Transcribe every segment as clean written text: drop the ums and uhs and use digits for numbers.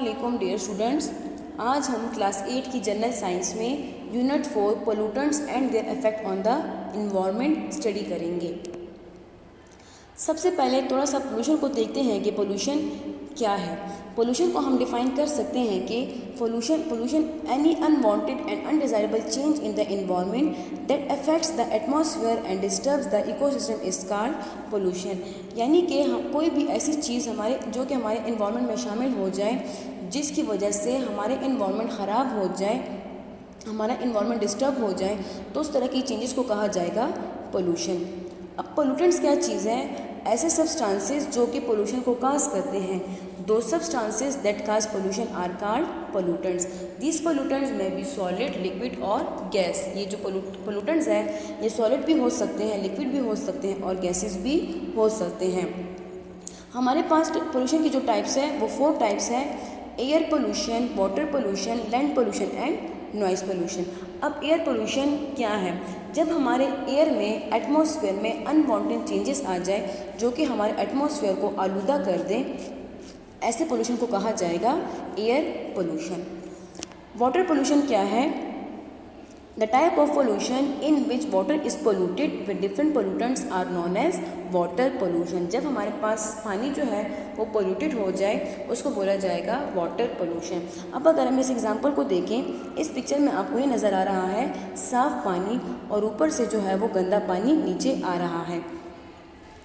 अस्सलामुअलैकुम dear students. आज हम क्लास 8 की जनरल साइंस में unit 4 pollutants and their effect on the environment study करेंगे। सबसे पहले थोड़ा सा पोल्यूशन को देखते हैं कि पोल्यूशन क्या है। पोल्यूशन को हम डिफाइन कर सकते हैं कि pollution any unwanted and undesirable change in the environment that affects the atmosphere and disturbs the ecosystem is called pollution. यानी कि हम कोई भी ऐसी चीज़ जो कि हमारे एनवायरनमेंट में शामिल हो जाए जिसकी वजह से हमारे एनवायरनमेंट ख़राब हो जाए, हमारा एनवायरनमेंट डिस्टर्ब हो जाए, तो उस तरह की चेंजेस को कहा जाएगा पोल्यूशन। अब पोल्यूटेंट्स क्या चीज़ है? ऐसे सब्सटेंसेस जो कि पोल्यूशन को काज करते हैं। दो substances that cause pollution are called pollutants. These pollutants में भी सॉलिड, लिक्विड और गैस। ये जो पोल्यूटेंट्स हैं ये सॉलिड भी हो सकते हैं, लिक्विड भी हो सकते हैं और गैसेस भी हो सकते हैं। हमारे पास पोल्यूशन की जो टाइप्स है वो 4 टाइप्स है: air pollution, water pollution, land pollution and noise pollution. अब एयर पोल्यूशन क्या है? जब हमारे एयर में, एटमॉस्फेयर में अनवांटेड चेंजेस आ जाए जो कि हमारे एटमॉस्फेयर को आलूदा कर दें, ऐसे पोल्यूशन को कहा जाएगा एयर पोल्यूशन। वाटर पोल्यूशन क्या है? The type of pollution in which water is polluted with different pollutants are known as water pollution. जब हमारे पास पानी जो है वो पोल्यूटेड हो जाए उसको बोला जाएगा वाटर पोल्यूशन। अब अगर हम इस एग्जांपल को देखें, इस पिक्चर में आपको ये नज़र आ रहा है साफ़ पानी और ऊपर से जो है वो गंदा पानी नीचे आ रहा है।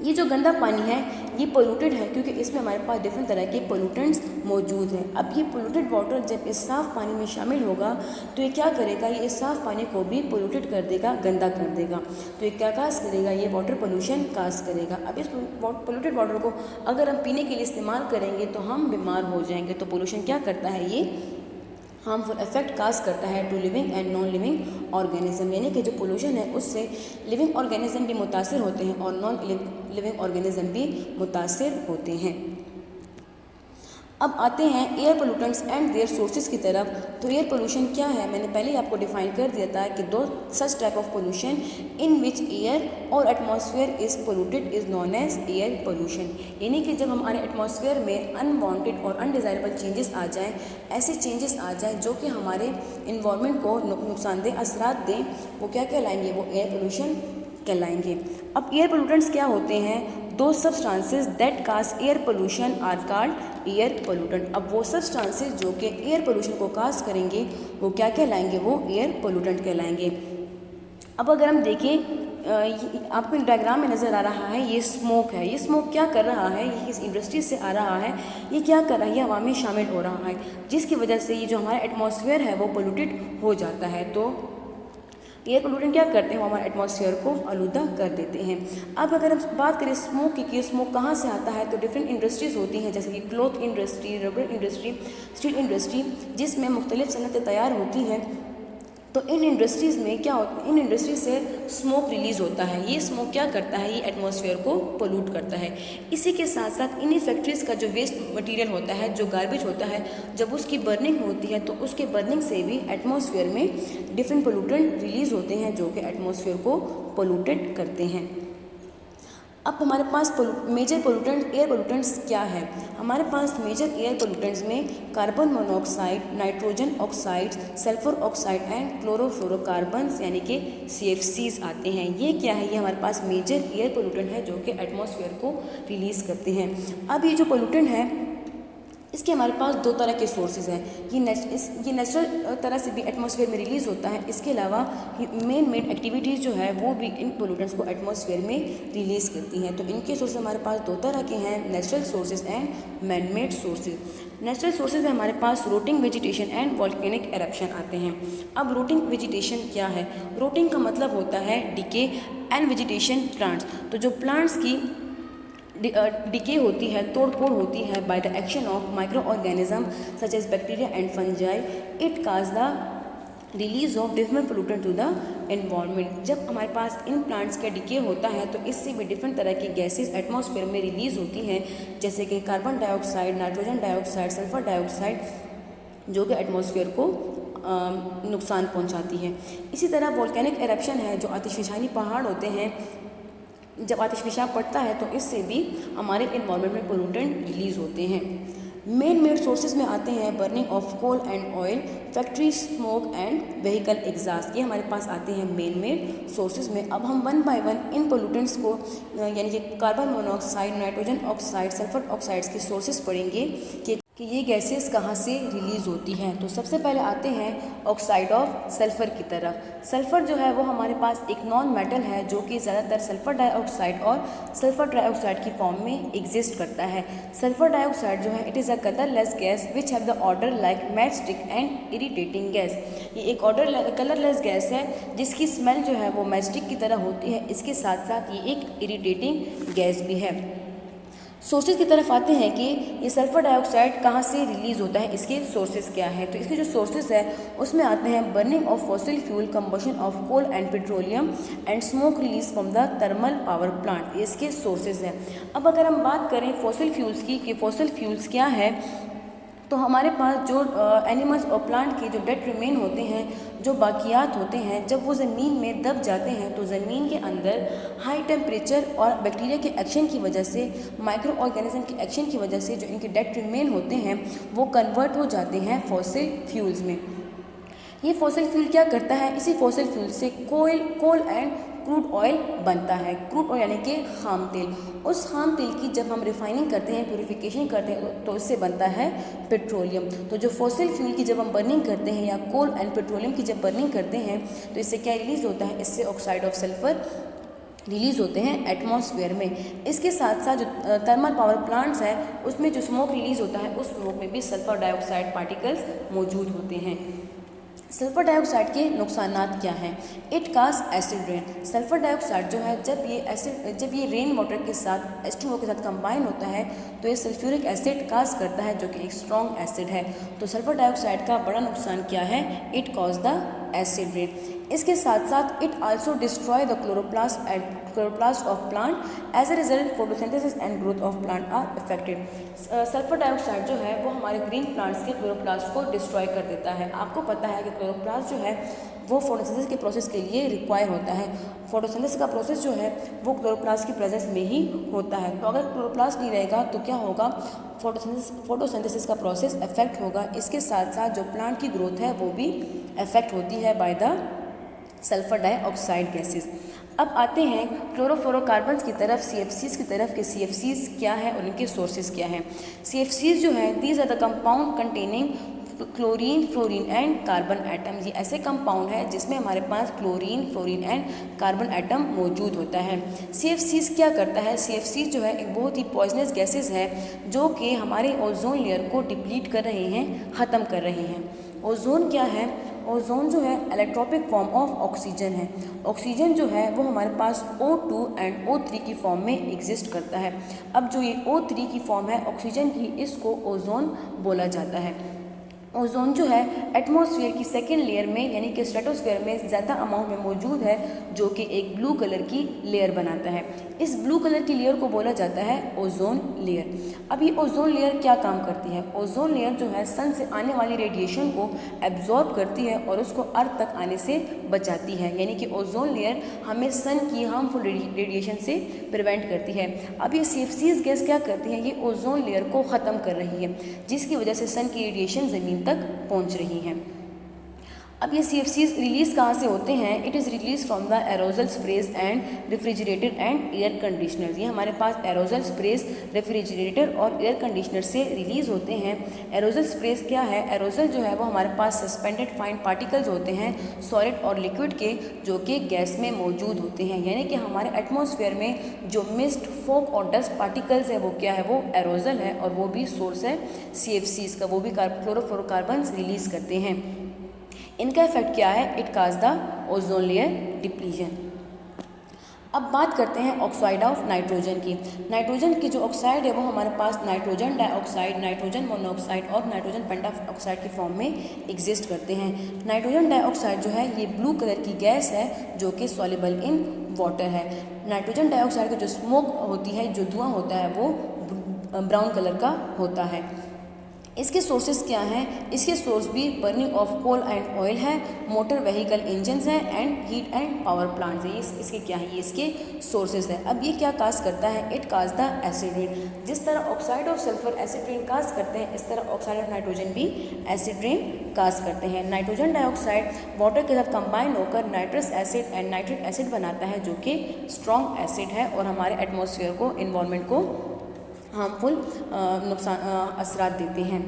ये जो गंदा पानी है ये पोल्यूटेड है क्योंकि इसमें हमारे पास डिफरेंट तरह के पोल्यूटेंट्स मौजूद हैं। अब ये पोल्यूटेड वाटर जब इस साफ़ पानी में शामिल होगा तो ये क्या करेगा? ये इस साफ़ पानी को भी पोल्यूटेड कर देगा, गंदा कर देगा। तो ये क्या काज करेगा? ये वाटर पोल्यूशन काज करेगा। अब इस पोल्यूटेड वाटर को अगर हम पीने के लिए इस्तेमाल करेंगे तो हम बीमार हो जाएंगे। तो पोल्यूशन क्या करता है? ये हार्मफुल इफेक्ट काज करता है to living and non living organism. यानी कि जो पोल्यूशन है उससे लिविंग ऑर्गेनिज्म भी मुतासिर होते हैं और नॉन लिविंग ऑर्गेनिज्म भी मुतासिर होते हैं। अब आते हैं air pollutants and their sources की तरफ। तो एयर पोल्यूशन क्या है? मैंने पहले ही आपको डिफाइन कर दिया था कि 2 such type of pollution in which air और atmosphere is polluted is known as air pollution. यानी कि जब हमारे एटमॉस्फेयर में अनवांटेड और अनडिज़ायरेबल चेंजेस आ जाएँ, ऐसे चेंजेस आ जाएँ जो कि हमारे इन्वायरमेंट को नुकसानदेह असरात दें, वो क्या कहलाएंगे? वो एयर पोल्यूशन कहलाएंगे। अब एयर पोल्यूटेंट्स क्या होते हैं? 2 substances that cause air pollution are called air pollutant. अब वो सब्सटेंसेस जो कि एयर पोल्यूशन को काज करेंगे वो क्या कहलाएंगे? वो एयर पोल्यूटेंट कहलाएंगे। अब अगर हम देखें, आपको डायग्राम में नज़र आ रहा है ये स्मोक है। ये स्मोक क्या कर रहा है? ये किस इंडस्ट्री से आ रहा है? ये क्या कर रहा है? ये हवा में शामिल हो रहा है जिसकी वजह से ये जो हमारा एटमॉस्फेयर है वो पोल्यूटेड हो जाता है। तो एयर पोल्यूटेंट क्या करते हैं? वो हमारे एटमॉस्फेयर को आलूदा कर देते हैं। अब अगर हम बात करें स्मोक की कि स्मोक कहाँ से आता है, तो डिफरेंट इंडस्ट्रीज़ होती हैं जैसे कि cloth industry, rubber industry, steel industry, जिसमें मुख्तलिफ सनतें तैयार होती हैं। तो इन इंडस्ट्रीज़ में क्या होता है? इन इंडस्ट्री से स्मोक रिलीज़ होता है। ये स्मोक क्या करता है? ये एटमॉस्फेयर को पोल्यूट करता है। इसी के साथ साथ इन्हीं फैक्ट्रीज़ का जो वेस्ट मटेरियल होता है, जो गार्बेज होता है, जब उसकी बर्निंग होती है तो उसके बर्निंग से भी एटमॉस्फेयर में डिफरेंट पोल्यूटेंट रिलीज़ होते हैं जो कि एटमॉस्फेयर को पोल्यूटेड करते हैं। अब हमारे पास मेजर पोल्यूटेंट एयर पोल्यूटेंट्स क्या है? हमारे पास मेजर एयर पोल्यूटेंट्स में carbon monoxide, nitrogen oxide, sulphur oxide and chlorofluorocarbons यानी कि CFCs आते हैं। ये क्या है? ये हमारे पास मेजर एयर पोल्यूटेंट है जो कि एटमॉस्फेयर को रिलीज़ करते हैं। अब ये जो पोल्यूटेंट है इसके हमारे पास 2 तरह के सोर्सेज हैं। ये नेचुरल तरह से भी एटमॉस्फेयर में रिलीज़ होता है। इसके अलावा मेन एक्टिविटीज़ जो है वो भी इन पोल्यूटेंट्स को एटमॉस्फेयर में रिलीज़ करती हैं। तो इनके सोर्स हमारे पास 2 तरह के हैं, natural sources and man made sources. Natural sources में हमारे पास rotting vegetation and volcanic eruption आते हैं। अब रूटिंग वेजिटेशन क्या है? रूटिंग का मतलब होता है डिके एंड वेजिटेशन प्लांट्स। तो जो प्लांट्स की डिके होती है, तोड़ फोड़ होती है by the action of micro organism such as bacteria and fungi, it cause the release of different pollutant to the environment. जब हमारे पास इन प्लांट्स का डिके होता है तो इससे भी डिफरेंट तरह की गैसेस एटमॉस्फेयर में रिलीज़ होती हैं जैसे कि carbon dioxide, nitrogen dioxide, sulphur dioxide, जो कि एटमॉस्फेयर को नुकसान पहुंचाती है। इसी तरह वोल्केनिक एरप्शन है, जो आतिशफशानी पहाड़ होते हैं, जब आतिश पेशाब पड़ता है तो इससे भी हमारे इन्वायरमेंट में पोल्यूटेंट रिलीज़ होते हैं। मेन मेड सोर्सेज में आते हैं burning of coal and oil, factory smoke and vehicle exhaust, ये हमारे पास आते हैं मेन मेड सोर्सेज में। अब हम one by one in pollutants को यानी कि carbon monoxide, nitrogen oxide, sulphur oxides के सोर्सेज पढ़ेंगे कि ये गैसेस कहाँ से रिलीज़ होती हैं। तो सबसे पहले आते हैं ऑक्साइड ऑफ सल्फ़र की तरफ। सल्फ़र जो है वो हमारे पास एक नॉन मेटल है जो कि ज़्यादातर सल्फ़र डाइऑक्साइड और सल्फ़र ट्राइऑक्साइड की फॉर्म में एग्जिस्ट करता है। सल्फ़र डाइऑक्साइड जो है it is a colourless gas which have the order like matchstick and irritating gas. ये एक कलरलेस गैस है जिसकी स्मेल जो है वो मैचस्टिक की तरह होती है, इसके साथ साथ ये एक इरिटेटिंग गैस भी है। सोर्सेज की तरफ आते हैं कि ये सल्फर डाइऑक्साइड कहाँ से रिलीज़ होता है, इसके सोर्सेज क्या हैं। तो इसके जो सोर्सेज है उसमें आते हैं burning of fossil fuel, combustion of coal and petroleum and smoke release from the thermal power plant, ये इसके सोर्सेज हैं। अब अगर हम बात करें फॉसिल फ्यूल्स की कि फॉसिल फ्यूल्स क्या है, तो हमारे पास जो एनिमल्स और प्लांट के जो डेड रिमेन होते हैं, जो बाकियात होते हैं, जब वो ज़मीन में दब जाते हैं तो ज़मीन के अंदर हाई टेम्परेचर और बैक्टीरिया के एक्शन की वजह से, माइक्रो ऑर्गेनिज्म के एक्शन की वजह से जो इनके डेड रिमेन होते हैं वो कन्वर्ट हो जाते हैं फॉसिल फ्यूल्स में। ये फॉसिल फ्यूल क्या करता है, इसी फॉसिल फ्यूल से कोल एंड क्रूड ऑयल बनता है। क्रूड ऑयल यानी कि खाम तेल। उस खाम तेल की जब हम रिफाइनिंग करते हैं, प्यूरिफिकेशन करते हैं तो इससे बनता है पेट्रोलियम। तो जो फॉसिल फ्यूल की जब हम बर्निंग करते हैं या कोल एंड पेट्रोलियम की जब बर्निंग करते हैं तो इससे क्या रिलीज़ होता है, इससे ऑक्साइड ऑफ सल्फर रिलीज़ होते हैं एटमॉस्फेयर में। इसके साथ साथ जो थर्मल पावर प्लांट्स हैं उसमें जो स्मोक रिलीज़ होता है उस स्मोक में भी सल्फर डाइऑक्साइड पार्टिकल्स मौजूद होते हैं। सल्फर डाइऑक्साइड के नुकसानात क्या हैं? It cause acid rain. Sulphur dioxide जो है जब ये रेन वाटर के साथ H2O के साथ कंबाइन होता है तो ये सल्फ्यूरिक एसिड काज करता है जो कि एक स्ट्रॉन्ग एसिड है। तो सल्फर डाइऑक्साइड का बड़ा नुकसान क्या है? It cause the acid rain. इसके साथ साथ it also destroy the chloroplast of plant, as a result photosynthesis and growth of plant are affected. Sulphur dioxide जो है वो हमारे ग्रीन प्लांट्स के क्लोरोप्लास्ट को डिस्ट्रॉय कर देता है। आपको पता है कि क्लोरोप्लास्ट जो है वो फोटोसिंथेसिस के प्रोसेस के लिए रिक्वायर होता है। फोटोसिंथेसिस का प्रोसेस जो है वो क्लोरोप्लास्ट की प्रेजेंस में ही होता है। तो अगर क्लोरोप्लास्ट नहीं रहेगा तो क्या होगा, फोटोसिंथेसिस का प्रोसेस अफेक्ट होगा। इसके साथ साथ जो प्लांट की ग्रोथ है वो भी अफेक्ट होती है by the sulphur dioxide gases. अब आते हैं क्लोरोफ्लोरोकार्बन्स की तरफ, CFCs की तरफ कि CFCs क्या है और इनके सोर्सेज क्या हैं। CFCs जो है these are the compound containing chlorine, fluorine and carbon atom. ये ऐसे कंपाउंड है जिसमें हमारे पास chlorine, fluorine and carbon atom मौजूद होता है। CFCs क्या करता है? CFCs जो है एक बहुत ही पॉइजनस गैसेस है जो कि हमारे ओजोन लेयर को डिप्लीट कर रहे हैं, ख़त्म कर रहे हैं। ओजोन क्या है? ओजोन जो है इलेक्ट्रोपिक फॉर्म ऑफ ऑक्सीजन है। ऑक्सीजन जो है वो हमारे पास O2 एंड O3 की फॉर्म में एग्जिस्ट करता है। अब जो ये O3 की फॉर्म है ऑक्सीजन की, इसको ओजोन बोला जाता है। ओजोन जो है एटमॉस्फेयर की सेकेंड लेयर में यानी कि स्ट्रेटोस्फेयर में ज़्यादा अमाउंट में मौजूद है जो कि एक ब्लू कलर की लेयर बनाता है। इस ब्लू कलर की लेयर को बोला जाता है ओजोन लेयर। अब ये ओजोन लेयर क्या काम करती है? ओजोन लेयर जो है सन से आने वाली रेडिएशन को एब्जॉर्ब करती है और उसको अर्थ तक आने से बचाती है, यानी कि ओजोन लेयर हमें सन की हार्मफुल रेडिएशन से प्रिवेंट करती है। अब ये CFCs गैस क्या करती है? ये ओजोन लेयर को ख़त्म कर रही है जिसकी वजह से सन की रेडिएशन ज़मीन तक पहुंच रही हैं। अब ये CFCs रिलीज़ कहाँ से होते हैं? It is release from the aerogel sprays and refrigerator and air conditioner. ये हमारे पास एरोजल स्प्रेज, रेफ्रिजरेटर और एयर कंडीशनर से रिलीज़ होते हैं। एरोजल स्प्रेज क्या है? एरोजल जो है वो हमारे पास सस्पेंडेड फाइन पार्टिकल्स होते हैं सॉलिड और लिक्विड के, जो कि गैस में मौजूद होते हैं। यानी कि हमारे एटमॉस्फेयर में जो मिस्ट, फॉग और डस्ट पार्टिकल्स है वो क्या है? वो एरोजल है और वो भी सोर्स है CFCs का। वो भी क्लोरोफ्लोरोकार्बन्स रिलीज़ करते हैं। इनका इफेक्ट क्या है? It cause the ozone layer depletion. अब बात करते हैं ऑक्साइड ऑफ नाइट्रोजन की। नाइट्रोजन की जो ऑक्साइड है वो हमारे पास नाइट्रोजन डाइऑक्साइड, नाइट्रोजन मोनोऑक्साइड और नाइट्रोजन पेंटाऑक्साइड की फॉर्म में एग्जिस्ट करते हैं। नाइट्रोजन डाइऑक्साइड जो है ये ब्लू कलर की गैस है जो कि सॉल्युबल इन वाटर है। नाइट्रोजन डाइऑक्साइड का जो स्मोक होती है, जो धुआं होता है वो ब्राउन कलर का होता है। इसके सोर्सेज क्या हैं? इसके सोर्स भी burning of coal and oil है, मोटर व्हीकल इंजन्स हैं and heat and power plants है। ये इसके क्या है? ये इसके सोर्सेज है। अब ये क्या काज करता है? It cause the acid rain. जिस तरह oxide of sulphur acid rain cause करते हैं, इस तरह ऑक्साइड ऑफ नाइट्रोजन भी एसिड रेन काज करते हैं। नाइट्रोजन डाइऑक्साइड वाटर के साथ कंबाइन होकर nitrous acid and nitric acid बनाता है, जो कि स्ट्रॉन्ग एसिड है और हमारे एटमॉस्फेयर को, इन्वायरमेंट को हार्मफुल नुकसान असरात देते हैं।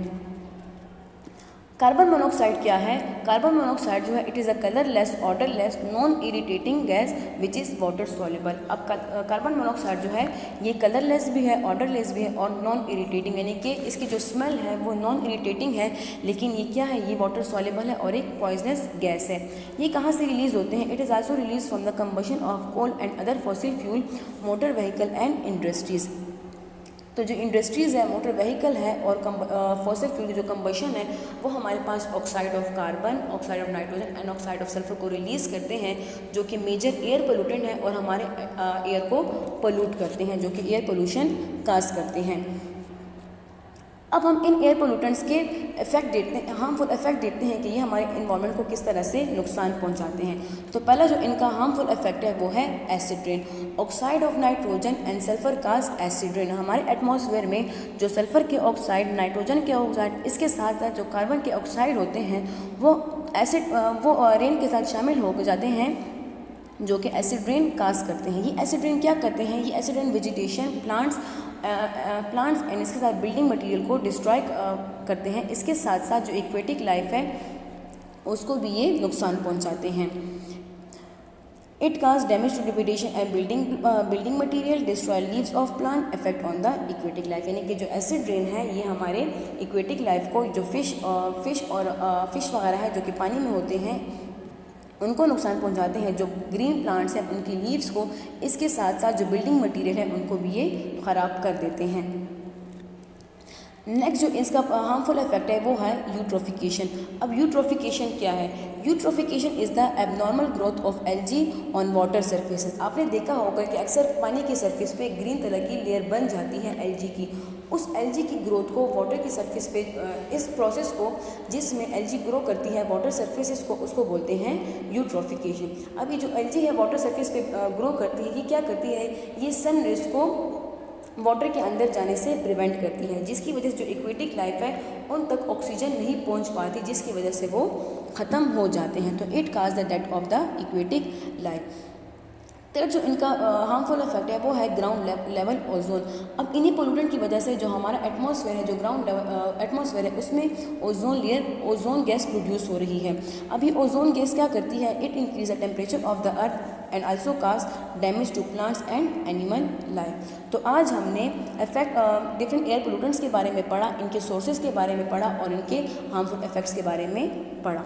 कार्बन मोनोऑक्साइड क्या है? कार्बन मोनोऑक्साइड जो है it is a colourless, odourless, non irritating gas which is water soluble. अब कार्बन मोनोऑक्साइड जो है ये कलरलेस भी है, ऑर्डरलेस भी है और नॉन इरिटेटिंग, यानी कि इसकी जो स्मेल है वो नॉन इरिटेटिंग है, लेकिन ये क्या है? ये वाटर सॉल्युबल है और एक पॉइजनस गैस है। ये कहाँ से रिलीज होते हैं? It is also release from the combustion of coal and other fossil fuel, motor vehicle and industries. तो जो इंडस्ट्रीज़ है, मोटर व्हीकल है और फॉसिल फ्यूल की जो कंबशन है वो हमारे पास oxide of carbon, oxide of nitrogen and oxide of sulphur को रिलीज़ करते हैं, जो कि मेजर एयर पोल्यूटेंट है और हमारे एयर को पोल्यूट करते हैं, जो कि एयर पोल्यूशन काज करते हैं। अब हम इन एयर पोल्यूटेंट्स के इफेक्ट देखते हैं, हार्मफुल इफेक्ट देखते हैं कि ये हमारे इन्वायरमेंट को किस तरह से नुकसान पहुंचाते हैं। तो पहला जो इनका हार्मफुल इफेक्ट है वो है acid rain. Oxide of nitrogen and sulphur cause acid rain. हमारे एटमॉस्फेयर में जो सल्फर के ऑक्साइड, नाइट्रोजन के ऑक्साइड, इसके साथ साथ जो कार्बन के ऑक्साइड होते हैं वो रेन के साथ शामिल हो जाते हैं, जो कि एसिड रेन काज करते हैं। ये एसिड रेन क्या करते हैं? ये acid rain vegetation, plants and इसके साथ बिल्डिंग मटेरियल को डिस्ट्रॉय करते हैं। इसके साथ साथ जो एक्वेटिक लाइफ है उसको भी ये नुकसान पहुंचाते हैं। It cause damage to vegetation and building material, destroy leaves of plant, effect on the aquatic life. यानी कि जो एसिड रेन है ये हमारे एक्वेटिक लाइफ को, जो फिश वगैरह है जो कि पानी में होते हैं, उनको नुकसान पहुंचाते हैं। जो ग्रीन प्लांट्स हैं उनकी लीव्स को, इसके साथ साथ जो बिल्डिंग मटेरियल है उनको भी ये ख़राब कर देते हैं। नेक्स्ट जो इसका हार्मफुल इफेक्ट है वो है यूट्रोफिकेशन। अब यूट्रोफिकेशन क्या है? Eutrophication is the abnormal growth of algae on water surfaces. आपने देखा होगा कि अक्सर पानी की सरफेस पे ग्रीन कलर की लेयर बन जाती है एल्गी की। उस एल्गी की ग्रोथ को वाटर की सरफेस पे, इस प्रोसेस को जिसमें एल्गी ग्रो करती है वाटर सरफेसेस को, उसको बोलते हैं यूट्रोफिकेशन। अभी जो एल्गी है वाटर सरफेस पे ग्रो करती है, ये क्या करती है? ये सन रेज को वाटर के अंदर जाने से प्रिवेंट करती है, जिसकी वजह से जो एक्वेटिक लाइफ है उन तक ऑक्सीजन नहीं पहुंच पाती, जिसकी वजह से वो ख़त्म हो जाते हैं। तो it cause the death of the aquatic life. Third जो इनका हार्मफुल इफेक्ट है वो है ग्राउंड लेवल ओजोन। अब इन्हीं पोल्यूटेंट की वजह से जो हमारा एटमॉस्फेयर है, जो ग्राउंड एटमॉस्फेयर है, उसमें ओजोन गैस प्रोड्यूस हो रही है। अभी ओजोन गैस क्या करती है? It increase the temperature of the earth and also cause damage to plants and animal life. तो आज हमने डिफरेंट एयर पोल्यूटेंट्स के बारे में पढ़ा, इनके सोर्सेज के बारे में पढ़ा और इनके हार्मफुल इफेक्ट्स के बारे में पढ़ा।